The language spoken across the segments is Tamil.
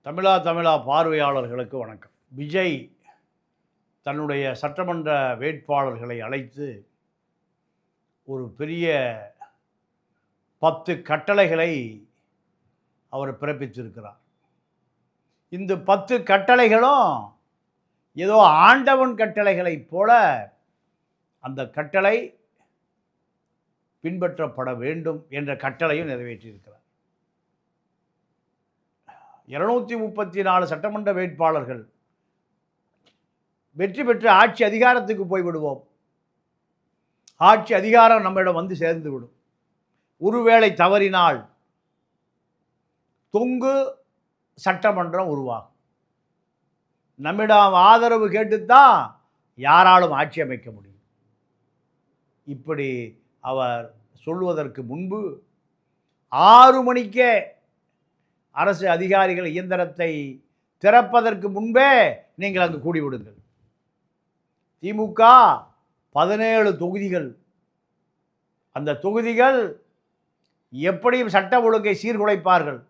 தமிழா பார்வையாளர்களுக்கு வணக்கம். விஜய் தன்னுடைய சட்டமன்ற வேட்பாளர்களை அழைத்து ஒரு பெரிய 10 கட்டளைகளை அவர் பிறப்பித்திருக்கிறார். இந்த 10 கட்டளைகளும் ஏதோ ஆண்டவன் கட்டளைகளைப் போல அந்த கட்டளை பின்பற்றப்பட வேண்டும் என்ற கட்டளையும் நிறைவேற்றியிருக்கிறார். 234 சட்டமன்ற வேட்பாளர்கள் வெற்றி பெற்று ஆட்சி அதிகாரத்துக்கு போய்விடுவோம். ஆட்சி அதிகாரம் நம்மிடம் வந்து சேர்ந்து விடும். ஒருவேளை தவறினால் தொங்கு சட்டமன்றம் உருவாகும். நம்மிடம் ஆதரவு கேட்டுத்தான் யாராலும் ஆட்சி அமைக்க முடியும். இப்படி அவர் சொல்வதற்கு முன்பு 6 மணிக்கே அரசு அதிகாரிகள் இயந்திரத்தை திறப்பதற்கு முன்பே நீங்கள் அங்கு கூடிவிடுங்கள். திமுக 17 தொகுதிகள். அந்த தொகுதிகள் எப்படியும் சட்ட ஒழுங்கை சீர்குலைப்பார்கள்.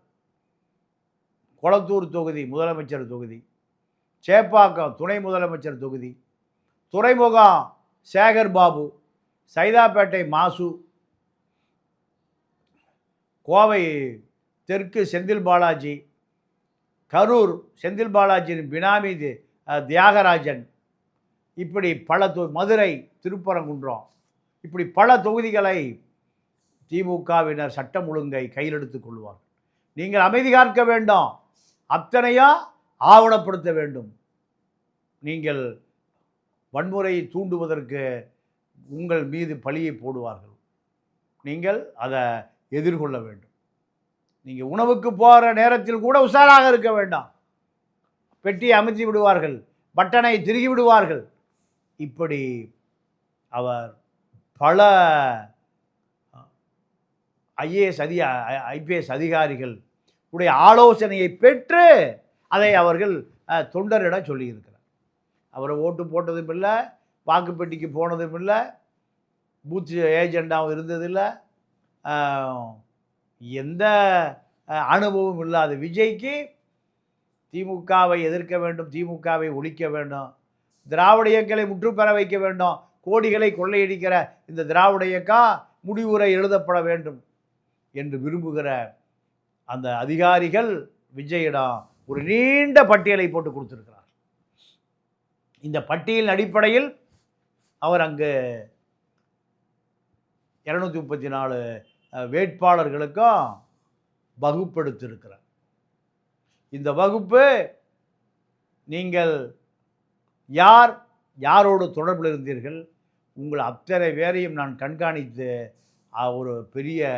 கொளத்தூர் தொகுதி முதலமைச்சர் தொகுதி, சேப்பாக்கம் துணை முதலமைச்சர் தொகுதி, துறைமுகம் சேகர் பாபு, சைதாப்பேட்டை மாசு, கோவை தெற்கு செந்தில் பாலாஜி, கரூர் செந்தில் பாலாஜியின் பினாமி தியாகராஜன், இப்படி பல மதுரை திருப்பரங்குன்றம், இப்படி பல தொகுதிகளை திமுகவினர் சட்டம் ஒழுங்கை கையில் எடுத்துக் கொள்வார்கள். நீங்கள் அமைதி காக்க வேண்டும், அத்தனையும் ஆவணப்படுத்த வேண்டும். நீங்கள் வன்முறையை தூண்டுவதற்கு உங்கள் மீது பழியை போடுவார்கள். நீங்கள் அதை எதிர்கொள்ள வேண்டும். நீங்கள் உணவுக்கு போகிற நேரத்தில் கூட உஷாராக இருக்க வேண்டாம். பெட்டியை அமுத்தி விடுவார்கள், பட்டனை திருகி விடுவார்கள். இப்படி அவர் பல ஐபிஎஸ் அதிகாரிகள் உடைய ஆலோசனையை பெற்று அதை அவர்கள் தொண்டரிடம் சொல்லியிருக்கிறார். அவரை ஓட்டு போட்டதும் இல்லை, வாக்குப்பெட்டிக்கு போனதும் இல்லை, பூத் ஏஜெண்டாகவும் இருந்ததில்லை. எந்த அனுபவம் இல்லாத விஜய்க்கு திமுகவை எதிர்க்க வேண்டும், திமுகவை ஒழிக்க வேண்டும், திராவிட இயக்கங்களை முற்றுப்பெற வைக்க வேண்டும், கோடிகளை கொள்ளையடிக்கிற இந்த திராவிட இயக்கம் முடிவுரை எழுதப்பட வேண்டும் என்று விரும்புகிற அந்த அதிகாரிகள் விஜயிடம் ஒரு நீண்ட பட்டியலை போட்டு கொடுத்திருக்கிறார். இந்த பட்டியலின் அடிப்படையில் அவர் அங்கு 234 வேட்பாளர்களுக்கும் வகுப்பெடுத்திருக்கிறார். இந்த வகுப்பு நீங்கள் யாரோடு தொடர்பில் இருந்தீர்கள், உங்கள் அத்தனை பேரையும் நான் கண்காணித்து ஒரு பெரிய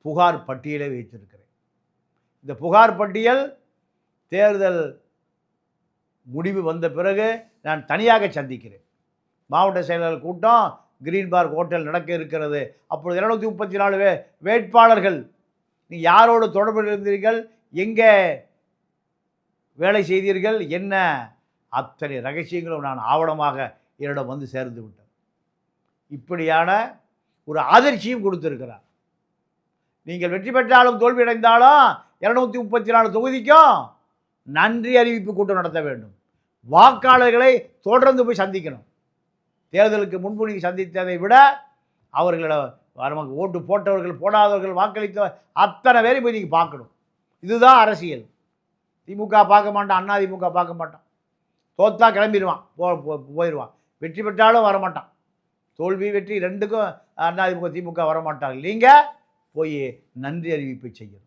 புகார் பட்டியலை வைத்திருக்கிறேன். இந்த புகார் பட்டியல் தேர்தல் முடிவு வந்த பிறகு நான் தனியாக சந்திக்கிறேன். மாவட்ட செயலாளர் கூட்டம் கிரீன் பார்க் ஹோட்டல் நடக்க இருக்கிறது. அப்பொழுது 234 வேட்பாளர்கள் நீங்கள் யாரோடு தொடர்பில் இருந்தீர்கள், எங்கே வேலை செய்தீர்கள், என்ன அத்தனை ரகசியங்களும் நான் ஆவணமாக என்னிடம் வந்து சேர்ந்து விட்டேன். இப்படியான ஒரு அதிர்ச்சியும் கொடுத்திருக்கிறார். நீங்கள் வெற்றி பெற்றாலும் தோல்வி அடைந்தாலும் 234 தொகுதிக்கும் நன்றி அறிவிப்பு கூட்டம் நடத்த வேண்டும். வாக்காளர்களை தொடர்ந்து போய் சந்திக்கணும். தேர்தலுக்கு முன்பு நீங்கள் சந்தித்ததை விட அவர்களிடம் நமக்கு ஓட்டு போட்டவர்கள், போடாதவர்கள், வாக்களித்த அத்தனை பேரையும் போய் நீங்கள் பார்க்கணும். இதுதான் அரசியல். திமுக பார்க்க மாட்டான், அதிமுக பார்க்க மாட்டான். தோத்தா கிளம்பிடுவான், போயிடுவான். வெற்றி பெற்றாலும் வரமாட்டான். தோல்வி வெற்றி ரெண்டுக்கும் அதிமுக திமுக வரமாட்டாங்க. நீங்கள் போய் நன்றி அறிவிப்பை செய்யணும்.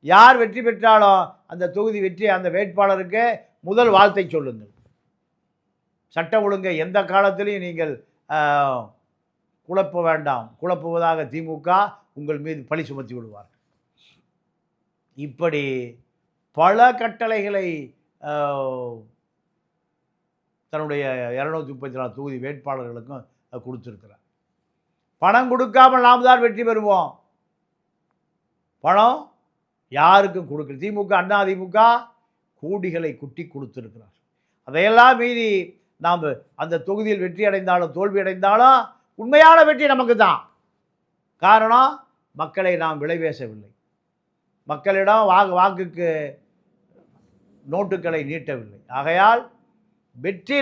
யார் வெற்றி பெற்றாலும் அந்த தொகுதி வெற்றி அந்த வேட்பாளருக்கு முதல் வாழ்த்தை சொல்லுங்கள். சட்ட ஒழுங்கை எந்த காலத்திலையும் நீங்கள் குழப்ப வேண்டாம். குழப்புவதாக திமுக உங்கள் மீது பழி சுமத்தி விடுவார்கள். இப்படி பல கட்டளைகளை தன்னுடைய 234 தொகுதி வேட்பாளர்களுக்கும் கொடுத்துருக்கிறார். பணம் கொடுக்காமல் நாம் தான் வெற்றி பெறுவோம். பணம் யாருக்கும் கொடுக்கல. திமுக அதிமுக கோடிகளை குட்டி கொடுத்துருக்கிறார். அதையெல்லாம் மீறி நாம் அந்த தொகுதியில் வெற்றி அடைந்தாலும் தோல்வி அடைந்தாலும் உண்மையான வெற்றி நமக்கு தான். காரணம், மக்களை நாம் விலை பேசவில்லை. மக்களிடம் வாக்குக்கு நோட்டுகளை நீட்டவில்லை. ஆகையால் வெற்றி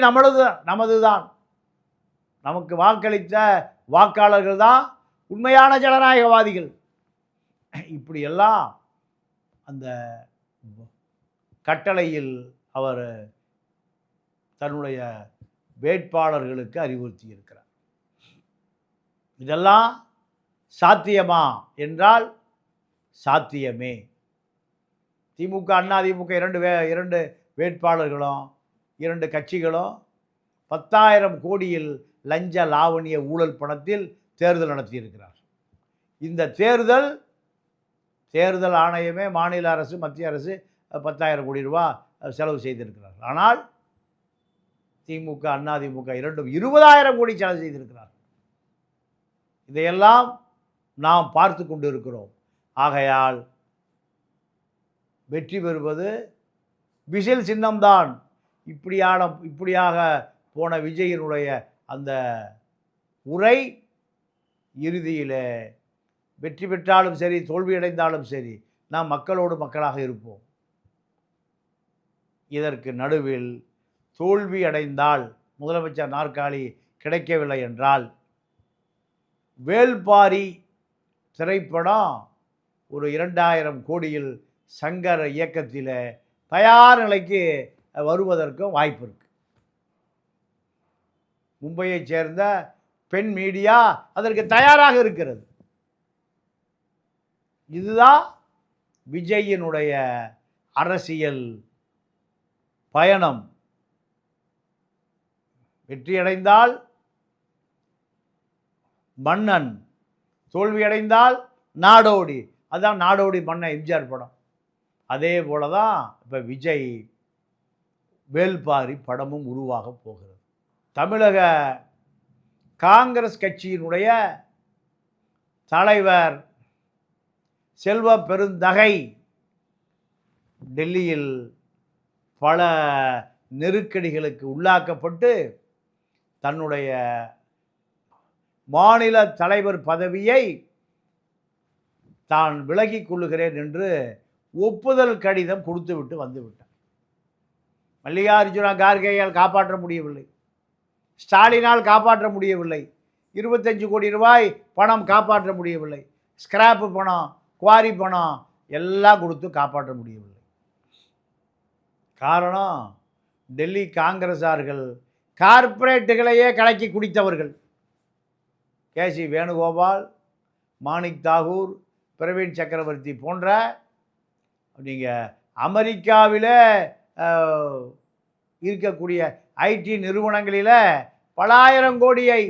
நமது தான். நமக்கு வாக்களித்த வாக்காளர்கள் தான் உண்மையான ஜனநாயகவாதிகள். இப்படியெல்லாம் அந்த கட்டளையில் அவர் தன்னுடைய வேட்பாளர்களுக்கு அறிவுறுத்தி இருக்கிறார். இதெல்லாம் சாத்தியமா என்றால் சாத்தியமே. திமுக, அதிமுக இரண்டு வேட்பாளர்களும் 2 கட்சிகளும் 10,000 கோடியில் லஞ்ச லாவணிய ஊழல் பணத்தில் தேர்தல் நடத்தியிருக்கிறார். இந்த தேர்தல் ஆணையமே மாநில அரசு, மத்திய அரசு 10,000 கோடி ரூபா செலவு செய்திருக்கிறார். ஆனால் திமுக, அதிமுக இரண்டும் 20,000 கோடி செலவு செய்திருக்கிறார். இதையெல்லாம் நாம் பார்த்து கொண்டு இருக்கிறோம். ஆகையால் வெற்றி பெறுவது விசில் சின்னம்தான். இப்படியாக போன விஜயினுடைய அந்த உரை இறுதியில் வெற்றி பெற்றாலும் சரி, தோல்வியடைந்தாலும் சரி, நாம் மக்களோடு மக்களாக இருப்போம். இதற்கு நடுவில் தோல்வி அடைந்தால், முதலமைச்சர் நாற்காலி கிடைக்கவில்லை என்றால், வேள்பாரி திரைப்படம் ஒரு 2,000 கோடியில் சங்கர் இயக்கத்தில் தயார் நிலைக்கு வருவதற்கும் வாய்ப்பு இருக்கு. மும்பையைச் சேர்ந்த பெண் மீடியா அதற்கு தயாராக இருக்கிறது. இதுதான் விஜயினுடைய அரசியல் பயணம். வெற்றியடைந்தால் மன்னன், தோல்வியடைந்தால் நாடோடி. அதுதான் நாடோடி மன்னன் எம்ஜிஆர் படம். அதே போல தான் இப்போ விஜய் வேள்பாரி படமும் உருவாக போகிறது. தமிழக காங்கிரஸ் கட்சியினுடைய தலைவர் செல்வ பெருந்தகை டெல்லியில் பல நெருக்கடிகளுக்கு உள்ளாக்கப்பட்டு தன்னுடைய மாநில தலைவர் பதவியை தான் விலகிக் கொள்ளுகிறேன் என்று ஒப்புதல் கடிதம் கொடுத்துவிட்டு வந்துவிட்டார். மல்லிகார்ஜுன கார்கேயால் காப்பாற்ற முடியவில்லை, ஸ்டாலினால் காப்பாற்ற முடியவில்லை, 25 கோடி ரூபாய் பணம் காப்பாற்ற முடியவில்லை, ஸ்கிராப்பு பணம், குவாரி பணம் எல்லாம் கொடுத்து காப்பாற்ற முடியவில்லை. காரணம், டெல்லி காங்கிரஸார்கள் கார்ப்பரேட்டுகளையே கலக்கி குடித்தவர்கள். கேசி வேணுகோபால், மாணிக் தாகூர், பிரவீன் சக்கரவர்த்தி போன்ற நீங்கள் அமெரிக்காவில் இருக்கக்கூடிய ஐடி நிறுவனங்களில் பல ஆயிரம் கோடியை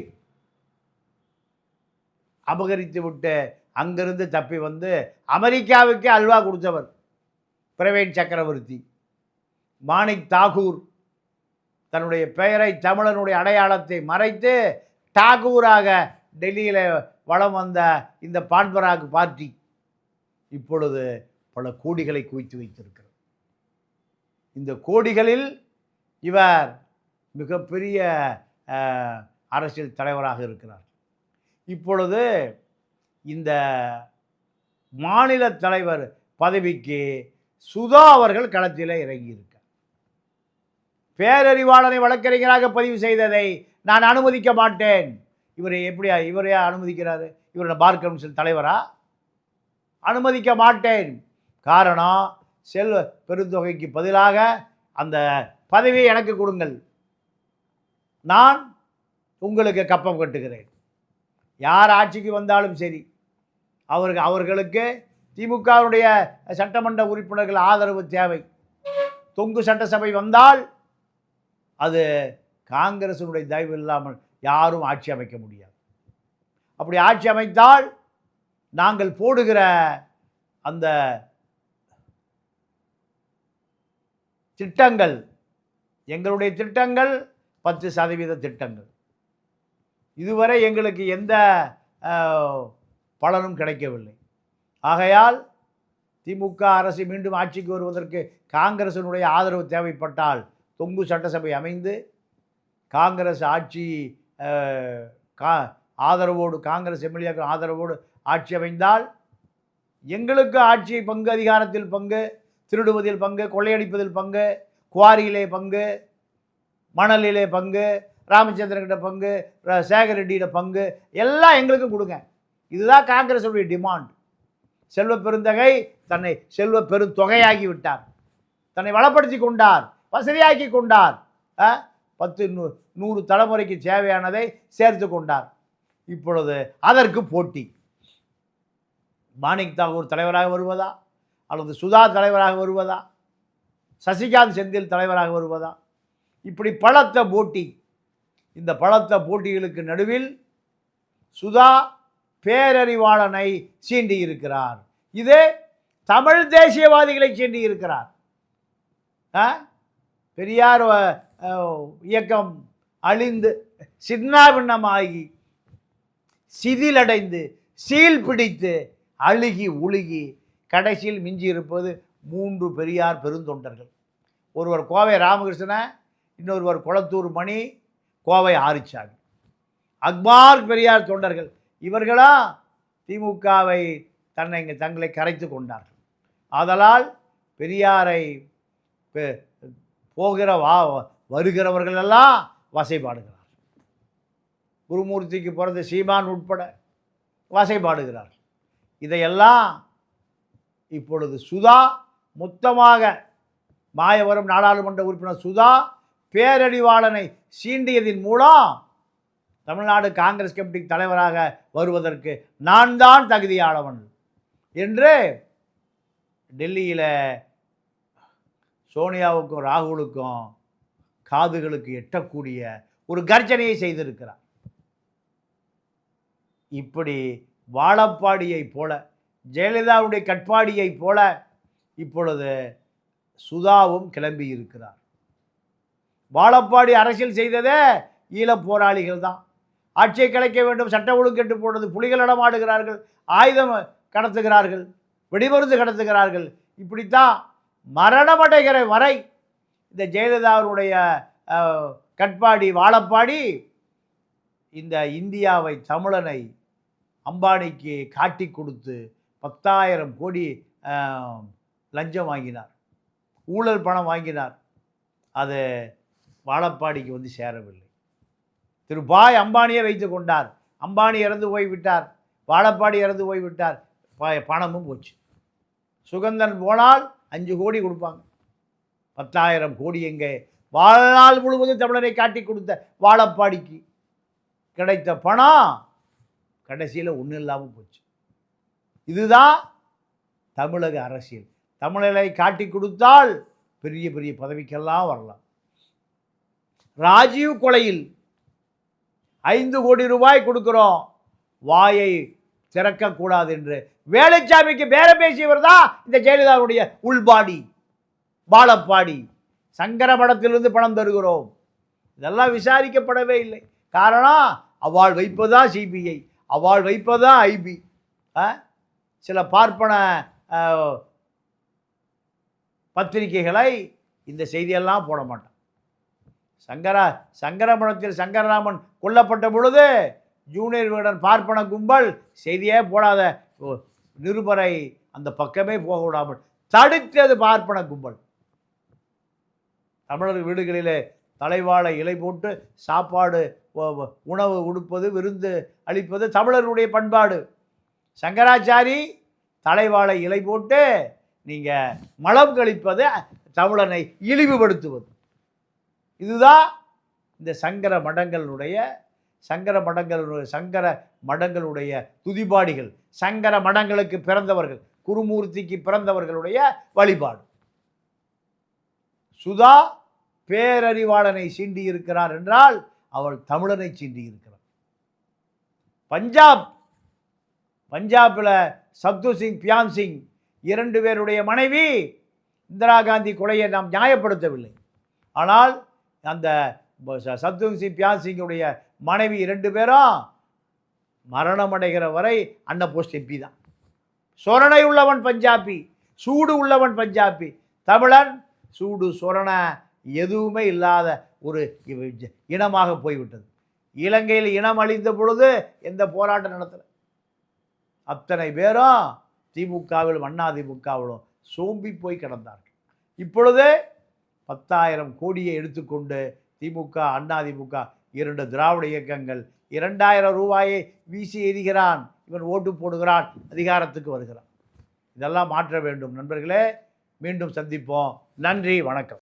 அபகரித்து விட்டு அங்கிருந்து தப்பி வந்து அமெரிக்காவுக்கு அல்வா கொடுத்தவர் பிரவீன் சக்கரவர்த்தி. மாணிக் தாகூர் தன்னுடைய பெயரை, தமிழனுடைய அடையாளத்தை மறைத்து டாகூராக டெல்லியில் வலம் வந்த இந்த பான்பராக் பார்ட்டி இப்பொழுது பல கோடிகளை குவித்து வைத்திருக்கிறது. இந்த கோடிகளில் இவர் மிகப்பெரிய அரசியல் தலைவராக இருக்கிறார். இப்பொழுது இந்த மாநில தலைவர் பதவிக்கு சுதா அவர்கள் களத்தில் இறங்கியிருக்கார். பேரறிவாளனை வழக்கறிஞராக பதிவு செய்ததை நான் அனுமதிக்க மாட்டேன். இவரையா அனுமதிக்கிறாரு? இவரோட பார் கவுன்சில் தலைவரா? அனுமதிக்க மாட்டேன். காரணம், செல்வ பெருந்தொகைக்கு பதிலாக அந்த பதவியை எனக்கு கொடுங்கள், நான் உங்களுக்கு கப்பம் கட்டுகிறேன். யார் ஆட்சிக்கு வந்தாலும் சரி, அவர்களுக்கு திமுகவுடைய சட்டமன்ற உறுப்பினர்கள் ஆதரவு தேவை. தொங்கு சட்டசபை வந்தால் அது காங்கிரசினுடைய தயவு இல்லாமல் யாரும் ஆட்சி அமைக்க முடியாது. அப்படி ஆட்சி அமைத்தால் நாங்கள் போடுகிற அந்த திட்டங்கள், எங்களுடைய திட்டங்கள் 10% திட்டங்கள், இதுவரை எங்களுக்கு எந்த பலனும் கிடைக்கவில்லை. ஆகையால் திமுக அரசு மீண்டும் ஆட்சிக்கு வருவதற்கு காங்கிரசினுடைய ஆதரவு தேவைப்பட்டால் தொங்கு சட்டசபை அமைந்து காங்கிரஸ் ஆட்சி ஆதரவோடு, காங்கிரஸ் எம்எல்ஏக்கள் ஆதரவோடு ஆட்சி அமைந்தால் எங்களுக்கு ஆட்சி பங்கு, அதிகாரத்தில் பங்கு, திருடுவதில் பங்கு, கொள்ளையடிப்பதில் பங்கு, குவாரியிலே பங்கு, மணலிலே பங்கு, ராமச்சந்திரன்கிட்ட பங்கு, சேகர் ரெட்டியிட பங்கு எல்லாம் எங்களுக்கு கொடுங்க. இதுதான் காங்கிரஸுடைய டிமாண்ட். செல்வ பெருந்தகை தன்னை செல்வ பெருந்தொகையாகி விட்டார், தன்னை வளப்படுத்தி கொண்டார், வசதியாக்கி கொண்டார், 10-100 தலைமுறைக்கு தேவையானதை சேர்த்து கொண்டார். இப்பொழுது அதற்கு போட்டி. மாணிக் தாகூர் தலைவராக வருவதா, அல்லது சுதா தலைவராக வருவதா, சசிகாந்த் செந்தில் தலைவராக வருவதா, இப்படி பலத்த போட்டி. இந்த பலத்த போட்டிகளுக்கு நடுவில் சுதா பேரறிவாளனை சீண்டி இருக்கிறார். இது தமிழ் தேசியவாதிகளை சீண்டி இருக்கிறார். பெரியார் இயக்கம் அழிந்து சின்னாபின்னமாகி சிதிலடைந்து சீல் பிடித்து அழுகி உழுகி கடைசியில் மிஞ்சி இருப்பது 3 பெரியார் பெருந்தொண்டர்கள். ஒருவர் கோவை ராமகிருஷ்ணன், இன்னொருவர் குளத்தூர் மணி, கோவை ஆரிச்சாமி. அக்பார் பெரியார் தொண்டர்கள். இவர்களா திமுகவை தங்களை கரைத்து கொண்டார்கள். ஆதலால் பெரியாரை போகிற வருகிறவர்களெல்லாம் வசைபாடுகிறார். குருமூர்த்திக்கு பிறந்த சீமான் உட்பட வசைபாடுகிறார். இதையெல்லாம் இப்பொழுது சுதா மொத்தமாக மாயவரம் நாடாளுமன்ற உறுப்பினர் சுதா பேரறிவாளனை சீண்டியதின் மூலம் தமிழ்நாடு காங்கிரஸ் கமிட்டி தலைவராக வருவதற்கு நான் தான் தகுதியானவன் என்று டெல்லியில் சோனியாவுக்கும் ராகுலுக்கும் காதுகளுக்கு எட்டக்கூடிய ஒரு கர்ஜனையை செய்திருக்கிறார். இப்படி வாழப்பாடியை போல, ஜெயலலிதாவுடைய கட்பாடியை போல இப்பொழுது சுதாவும் கிளம்பி இருக்கிறார். வாழப்பாடி அரசியல் செய்ததே ஈழப் போராளிகள் தான். ஆட்சியை கலைக்க வேண்டும், சட்ட ஒழுங்கு கெட்டு போனது, புலிகள் நடமாடுகிறார்கள், ஆயுதம் கடத்துகிறார்கள், வெடிமருந்து கடத்துகிறார்கள். இப்படித்தான் மரணமடைகிற வரை இந்த ஜெயலலிதாவுடைய கட்பாடி வாழப்பாடி இந்த இந்தியாவை, தமிழனை அம்பானிக்கு காட்டி கொடுத்து 10,000 கோடி லஞ்சம் வாங்கினார், ஊழல் பணம் வாங்கினார். அது வாழப்பாடிக்கு வந்து சேரவில்லை. திரு பாய் அம்பானியை வைத்து கொண்டார். அம்பானி இறந்து போய்விட்டார், வாழப்பாடி இறந்து போய்விட்டார், பணமும் போச்சு. சுகந்தன் போனால் 5 கோடி கொடுப்பாங்க, 10,000 கோடி எங்கே? வாழ்நாள் முழுவதும் தமிழரை காட்டி கொடுத்த வாழப்பாடிக்கு கிடைத்த பணம் கடைசியில் ஒன்றும் இல்லாமல் போச்சு. இதுதான் தமிழக அரசியல். தமிழரை காட்டி கொடுத்தால் பெரிய பெரிய பதவிக்கெல்லாம் வரலாம். ராஜீவ் கொலையில் 5 கோடி ரூபாய் கொடுக்கிறோம், வாயை திறக்கக்கூடாது என்று வேலுச்சாமிக்கு பேரம் பேசியவர் தான் இந்த ஜெயலலிதாவுடைய உள்பாடி வாழப்பாடி. சங்கர மடத்திலிருந்து பணம் தருகிறோம், இதெல்லாம் விசாரிக்கப்படவே இல்லை. காரணம், அவாள் வைப்பதா சிபிஐ, அவாள் வைப்பதா ஐபி. சில பார்ப்பன பத்திரிகைகளை இந்த செய்தியெல்லாம் போட மாட்டான். சங்கரமடத்தில் சங்கரராமன் கொல்லப்பட்ட பொழுது ஜூனியர் வீடன் பார்ப்பன கும்பல் செய்தியே போடாத நிருபரை அந்த பக்கமே போக விடாமல் தடுத்தது பார்ப்பன கும்பல். தமிழர் வீடுகளிலே தலைவாழை இலை போட்டு சாப்பாடு, உணவு உடுப்பது, விருந்து அளிப்பது தமிழர்களுடைய பண்பாடு. சங்கராச்சாரி தலைவாழை இலை போட்டு நீங்கள் மலம் கழிப்பது தமிழனை இழிவுபடுத்துவது. இதுதான் இந்த சங்கர மடங்களுடைய துதிபாடிகள், சங்கர மடங்களுக்கு பிறந்தவர்கள், குருமூர்த்திக்கு பிறந்தவர்களுடைய வழிபாடு. சுதா பேரறிவாளனை சீண்டி இருக்கிறார் என்றால் அவள் தமிழனை சீண்டி இருக்கிறார். பஞ்சாபில் சப்து சிங், பியான் சிங் 2 பேருடைய மனைவி இந்திரா காந்தி கொலையை நாம் நியாயப்படுத்தவில்லை. ஆனால் அந்த சப்து சிங், பியான் சிங்குடைய மனைவி 2 பேரும் மரணமடைகிற வரை அன்ன போஸ்ட் எம்பி தான். சொரணை உள்ளவன் பஞ்சாபி, சூடு உள்ளவன் பஞ்சாபி. தமிழன் சூடு சொரண எதுவுமே இல்லாத ஒரு இனமாக போய்விட்டது. இலங்கையில் இனம் அழிந்த பொழுது எந்த போராட்டம் நடத்தலை. அத்தனை பேரும் திமுகவிலும் அதிமுகவிலும் சோம்பி போய் கிடந்தார்கள். இப்பொழுது 10,000 கோடியை எடுத்துக்கொண்டு திமுக, அதிமுக 2 திராவிட இயக்கங்கள் 2,000 ரூபாயை வீசி எறிகிறான். இவன் ஓட்டு போடுகிறான், அதிகாரத்துக்கு வருகிறான். இதெல்லாம் மாற்ற வேண்டும் நண்பர்களே. மீண்டும் சந்திப்போம். நன்றி, வணக்கம்.